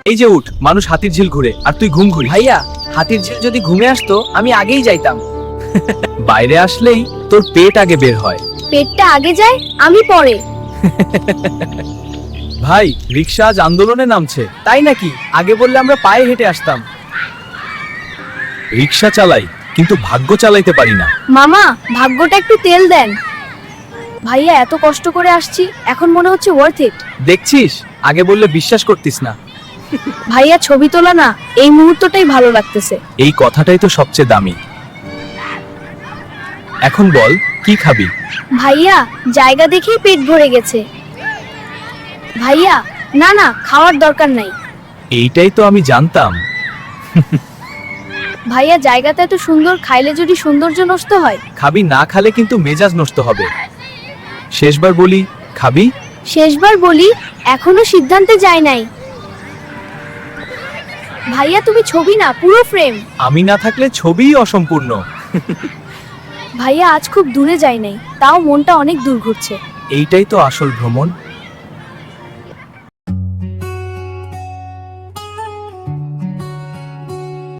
এই যে উঠ, মানুষ হাতির ঝিল ঘুরে আর তুই ঘুম ঘুরি। ভাইয়া, হাতির ঝিল যদি ঘুমে আসতো আমি আগেই যাইতাম। বাইরে আসলেই তোর পেট আগে বের হয়। পেটটা আগে যায়, আমি পরে। ভাই, রিক্সা আজ আন্দোলনে নামছে। তাই নাকি? আগে বললে আমরা পায়ে হেঁটে আসতাম। রিক্সা চালাই, কিন্তু ভাগ্য চালাইতে পারি না। মামা, ভাগ্যটা একটু তেল দেন। ভাইয়া, এত কষ্ট করে আসছি, এখন মনে হচ্ছে ওয়ার্থ ইট। দেখছিস, আগে বললে বিশ্বাস করতিস না। ভাইয়া, ছবি তোলা না, এই মুহূর্তটাই ভালো লাগতেছে। এই কথাটাই তো সবচেয়ে দামি। এখন বল, কি খাবি? ভাইয়া, জায়গা দেখেই পেট ভরে গেছে। ভাইয়া, না না, খাওয়ার দরকার নাই। এইটাই তো আমি জানতাম। ভাইয়া, জায়গাটা এত সুন্দর, খাইলে যদি সৌন্দর্য নষ্ট হয়। খাবি, না খালে কিন্তু মেজাজ নষ্ট হবে। শেষবার বলি, খাবি? শেষবার বলি, এখনো সিদ্ধান্তে যাই নাই। ভাইয়া, তুমি ছবি না, পুরো ফ্রেম। আমি না থাকলে ছবিই অসম্পূর্ণ। ভাইয়া, আজ খুব দূরে যাই নাই, তাও মনটা অনেক দূর ঘুরছে। এইটাই তো আসল ভ্রমণ।